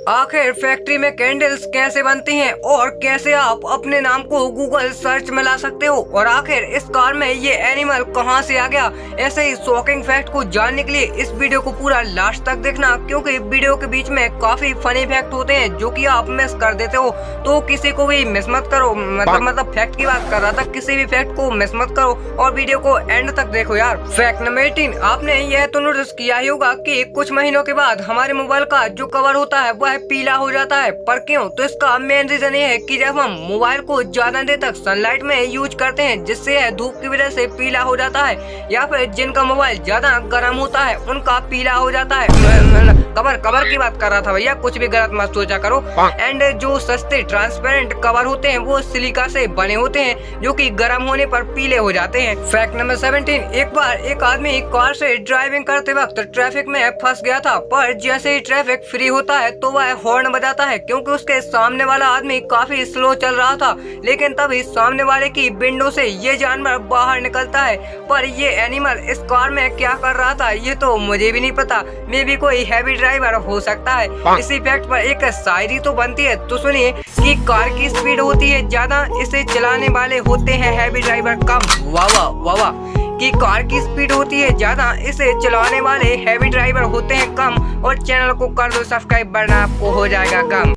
आखिर फैक्ट्री में कैंडल्स कैसे बनती हैं और कैसे आप अपने नाम को गूगल सर्च में ला सकते हो, और आखिर इस कार में ये एनिमल कहां से आ गया, ऐसे ही शॉकिंग फैक्ट को जानने के लिए इस वीडियो को पूरा लास्ट तक देखना, क्योंकि वीडियो के बीच में काफी फनी फैक्ट होते हैं जो कि आप मिस कर देते हो। तो किसी को भी मिस मत करो, मतलब फैक्ट की बात कर रहा था, किसी भी फैक्ट को मिस मत करो और वीडियो को एंड तक देखो यार। फैक्ट नंबर 18, आपने यह तो नोटिस किया ही होगा कि कुछ महीनों के बाद हमारे मोबाइल का जो कवर होता है वह पीला हो जाता है। पर क्यों? तो इसका मेन रीजन ये है कि जब हम मोबाइल को ज्यादा देर तक सनलाइट में यूज करते हैं, जिससे यह धूप की वजह से पीला हो जाता है, या फिर जिनका मोबाइल ज्यादा गर्म होता है उनका पीला हो जाता है। कवर की बात कर रहा था भैया, कुछ भी गलत मत सोचा करो। एंड जो सस्ते ट्रांसपेरेंट कवर होते हैं वो सिलिका से बने होते हैं, जो कि गर्म होने पर पीले हो जाते हैं। फैक्ट नंबर 17, एक बार एक आदमी कार से ड्राइविंग करते वक्त ट्रैफिक में फंस गया था, पर जैसे ही ट्रैफिक फ्री होता है तो वह हॉर्न बजाता है, क्योंकि उसके सामने वाला आदमी काफी स्लो चल रहा था। लेकिन तभी सामने वाले की विंडो से ये जानवर बाहर निकलता है। पर ये एनिमल इस कार में क्या कर रहा था ये तो मुझे भी नहीं पता, मे भी कोई हैवी ड्राइवर हो सकता है। इसी फैक्ट पर एक शायरी तो बनती है, तो सुनिए कि कार की स्पीड होती है ज्यादा, इसे चलाने वाले होते हैं हैवी ड्राइवर कम। वाह वाह वाह वाह, कि कार की स्पीड होती है ज्यादा, इसे चलाने वाले हैवी ड्राइवर होते हैं कम। और चैनल को कर दो सब्सक्राइब, वरना आपको हो जाएगा गम।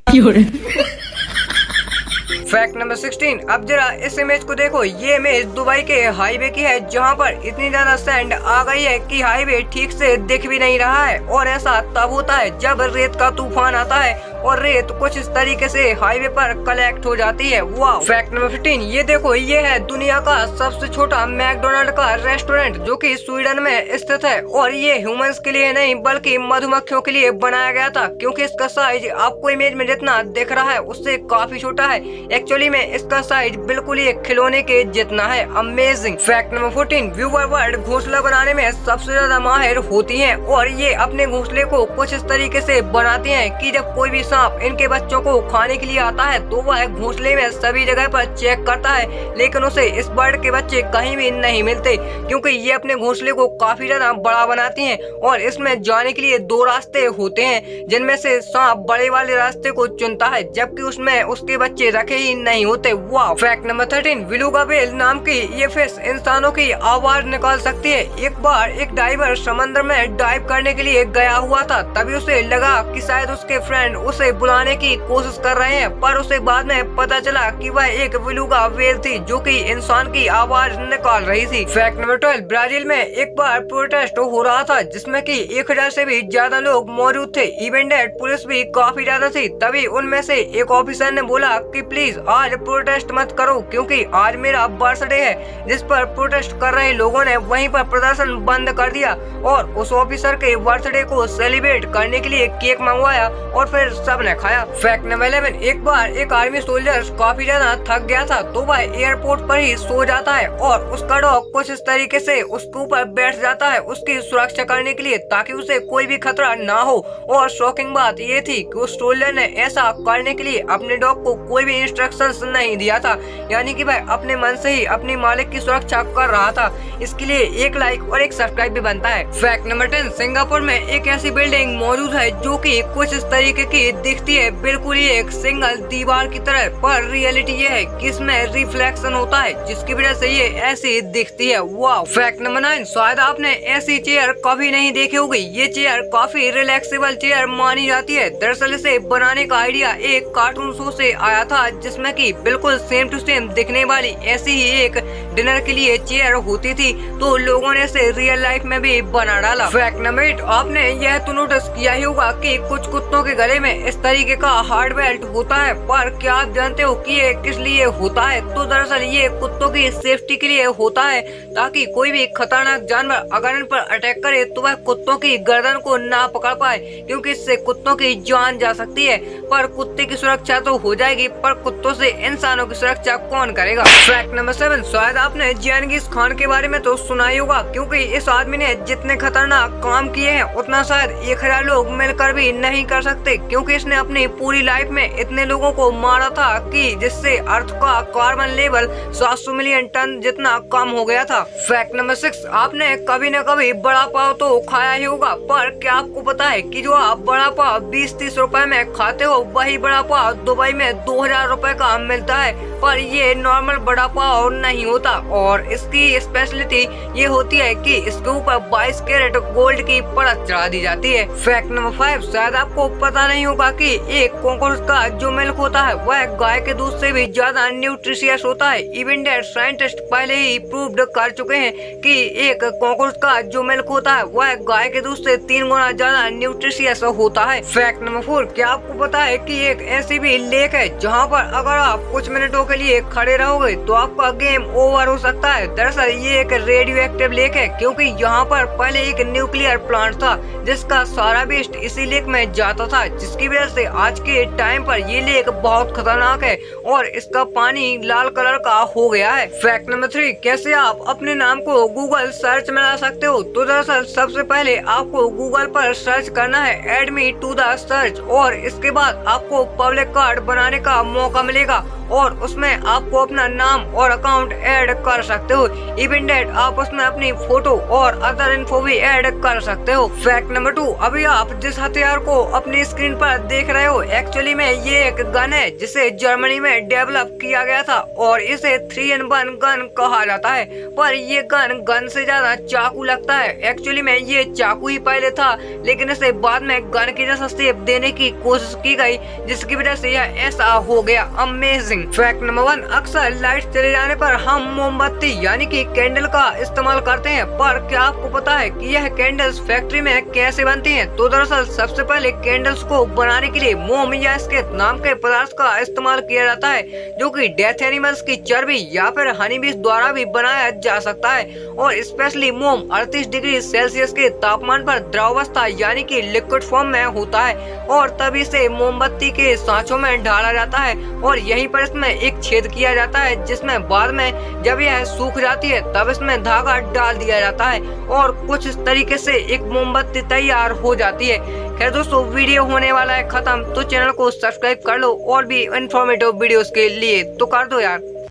फैक्ट नंबर 16, अब जरा इस इमेज को देखो। ये इमेज दुबई के हाईवे की है, जहाँ पर इतनी ज्यादा सैंड आ गई है कि हाईवे ठीक से दिख भी नहीं रहा है। और ऐसा तब होता है जब रेत का तूफान आता है और रेत कुछ इस तरीके से हाईवे पर कलेक्ट हो जाती है। वाह। फैक्ट नंबर 15, ये देखो, ये है दुनिया का सबसे छोटा मैकडोनाल्ड का रेस्टोरेंट, जो कि स्वीडन में स्थित है। और ये ह्यूमंस के लिए नहीं बल्कि मधुमक्खियों के लिए बनाया गया था, क्योंकि इसका साइज आपको इमेज में जितना दिख रहा है उससे काफी छोटा है। एक्चुअली में इसका साइज बिल्कुल ही खिलौने के जितना है। Amazing. Fact number 14, viewer bird घोंसला बनाने में सबसे ज्यादा माहिर होती हैं, और ये अपने घोंसले को कुछ इस तरीके से बनाती हैं कि जब कोई भी सांप इनके बच्चों को खाने के लिए आता है तो वह घोंसले में सभी जगह पर चेक करता है, लेकिन उसे इस बर्ड के बच्चे कहीं भी नहीं मिलते, क्योंकि ये अपने घोंसले को काफी ज्यादा बड़ा बनाती हैं। और इसमें जाने के लिए 2 रास्ते होते हैं, जिनमें से सांप बड़े वाले रास्ते को चुनता है, जबकि उसमें उसके बच्चे रखे ही नहीं होते। वाह। फैक्ट नंबर 13, बेलुगा व्हेल नाम की ये फिश इंसानों की आवाज निकाल सकती है। एक बार एक डाइवर समंदर में डाइव करने के लिए गया हुआ था, तभी उसे लगा कि शायद उसके फ्रेंड उसे बुलाने की कोशिश कर रहे हैं, पर उसे बाद में पता चला कि वह एक बेलुगा व्हेल थी, जो कि इंसान की आवाज निकाल रही थी। फैक्ट नंबर 12, ब्राजील में एक बार प्रोटेस्ट हो रहा था, जिसमें कि 1000 से भी ज्यादा लोग मौजूद थे। इवन दैट पुलिस भी काफी ज्यादा थी। तभी उनमें से एक ऑफिसर ने बोला कि प्लीज आज प्रोटेस्ट मत करो, क्योंकि आज मेरा बर्थडे है। जिस पर प्रोटेस्ट कर रहे लोगों ने वहीं पर प्रदर्शन बंद कर दिया और उस ऑफिसर के बर्थडे को सेलिब्रेट करने के लिए केक मंगवाया और फिर सबने खाया। फैक्ट नंबर 11, एक बार एक आर्मी सोल्जर काफी ज्यादा थक गया था, तो वह एयरपोर्ट पर ही सो जाता है और उसका डॉग कुछ इस तरीके से उसके ऊपर बैठ जाता है उसकी सुरक्षा करने के लिए, ताकि उसे कोई भी खतरा ना हो। और शॉकिंग बात ये थी कि उस सोल्जर ने ऐसा करने के लिए अपने डॉग को कोई भी इंस्ट्रक्शंस नहीं दिया था, यानी कि वह अपने मन से ही अपनी मालिक की सुरक्षा कर रहा था। इसके लिए 1 लाइक और 1 सब्सक्राइब भी बनता है। फैक्ट नंबर 10, सिंगापुर में एक ऐसी बिल्डिंग मौजूद है जो कि कुछ इस तरीके की दिखती है, बिल्कुल ही एक सिंगल दीवार की तरह, पर रियलिटी ये है कि इसमें रिफ्लेक्शन होता है, जिसकी वजह से ये ऐसी दिखती है। वाह। फैक्ट नंबर 9, शायद आपने ऐसी चेयर कभी नहीं देखी होगी। ये चेयर काफी रिलैक्सेबल चेयर मानी जाती है। दरअसल इसे बनाने का आइडिया एक कार्टून शो से आया था, जिसमें कि बिल्कुल सेम टू सेम दिखने वाली ऐसी ही एक डिनर के लिए चेयर होती थी, तो लोगों ने इसे रियल लाइफ में भी बना डाला। फैक्ट नंबर 8, आपने यह तो नोटिस किया ही होगा कि कुछ कुत्तों के गले में इस तरीके का हार्ड बेल्ट होता है, पर क्या आप जानते हो कि ये किस लिए होता है? तो दरअसल ये कुत्तों की सेफ्टी के लिए होता है, ताकि कोई भी खतरनाक जानवर अगर इन पर अटैक करे तो वह कुत्तों की गर्दन को ना पकड़ पाए, क्योंकि इससे कुत्तों की जान जा सकती है। पर कुत्ते की सुरक्षा तो हो जाएगी, पर कुत्तों से इंसानों की सुरक्षा कौन करेगा? फैक्ट नंबर 7, शायद आपने जेनगिस खान के बारे में तो सुना ही होगा, क्योंकि इस आदमी ने जितने खतरनाक काम किए हैं उतना शायद 1000 लोग मिलकर भी नहीं कर सकते, क्योंकि इसने अपनी पूरी लाइफ में इतने लोगों को मारा था कि जिससे अर्थ का कार्बन लेवल 700 500 मिलियन टन जितना कम हो गया था। फैक्ट नंबर 6, आपने कभी न कभी बड़ा पाव तो खाया ही होगा, पर क्या आपको पता है कि जो आप बड़ा पाव 20-30 रुपए में खाते हो वही बड़ा पाव दुबई में 2000 रुपए का मिलता है। पर ये नॉर्मल बड़ा पाव नहीं होता और इसकी स्पेशलिटी ये होती है कि इसके ऊपर 22 कैरेट गोल्ड की परत चढ़ा दी जाती है। फैक्ट नंबर 5, शायद आपको पता नहीं होगा कि एक कॉकरोच का जो मिल्क होता है वह गाय के दूध से भी ज्यादा न्यूट्रिशियस होता है। इवन दैट साइंटिस्ट पहले ही प्रूव्ड कर चुके हैं कि एक कॉकरोच का जो मिल्क होता है वह गाय के दूध से 3 गुना ज्यादा न्यूट्रिशियस होता है। फैक्ट नंबर 4, क्या आपको पता है कि एक ऐसी भी लेक है जहाँ पर अगर आप कुछ मिनटों के लिए खड़े रहोगे तो आपका गेम ओवर हो सकता है। दरअसल ये एक रेडियो एक्टिव लेक है, क्योंकि यहाँ पर पहले एक न्यूक्लियर प्लांट था जिसका सारा वेस्ट इसी लेक में जाता था, जिसकी वजह से आज के टाइम पर ये लेक बहुत खतरनाक है और इसका पानी लाल कलर का हो गया है। फैक्ट नंबर 3, कैसे आप अपने नाम को गूगल सर्च में ला सकते हो? तो दरअसल सबसे पहले आपको गूगल पर सर्च करना है add me to the search और इसके बाद आपको पब्लिक कार्ड बनाने का मौका मिलेगा और उसमें आपको अपना नाम और अकाउंट ऐड कर सकते हो। इवन दैट आप उसमें अपनी फोटो और अदर इन्फो भी ऐड कर सकते हो। फैक्ट नंबर 2, अभी आप जिस हथियार को अपनी स्क्रीन पर देख रहे हो एक्चुअली में ये एक गन है जिसे जर्मनी में डेवलप किया गया था और इसे 3-in-1 गन कहा जाता है। पर ये गन से ज्यादा चाकू लगता है। एक्चुअली में ये चाकू ही पहले था, लेकिन इसे बाद में गन की जैसा शेप देने की कोशिश की गई, जिसकी वजह से यह ऐसा हो गया। अमेजिंग। फैक्ट नंबर 1, अक्सर लाइट चले जाने पर हम मोमबत्ती यानी कि कैंडल का इस्तेमाल करते हैं, पर क्या आपको पता है कि यह कैंडल्स फैक्ट्री में कैसे बनती हैं? तो दरअसल सबसे पहले कैंडल्स को बनाने के लिए मोम या इसके नाम के पदार्थ का इस्तेमाल किया जाता है, जो कि डेथ एनिमल्स की चर्बी या फिर हनी बीज द्वारा भी बनाया जा सकता है। और स्पेशली मोम 38 डिग्री सेल्सियस के तापमान पर द्रवावस्था यानी कि लिक्विड फॉर्म में होता है और तभी से मोमबत्ती के सांचों में डाला जाता है और यहीं पर इसमें एक छेद किया जाता है, जिसमें बाद में जब यह सूख जाती है तब इसमें धागा डाल दिया जाता है और कुछ इस तरीके से एक मोमबत्ती तैयार हो जाती है। खैर दोस्तों, वीडियो होने वाला है खत्म, तो चैनल को सब्सक्राइब कर लो और भी इंफॉर्मेटिव वीडियोस के लिए तो कर दो यार।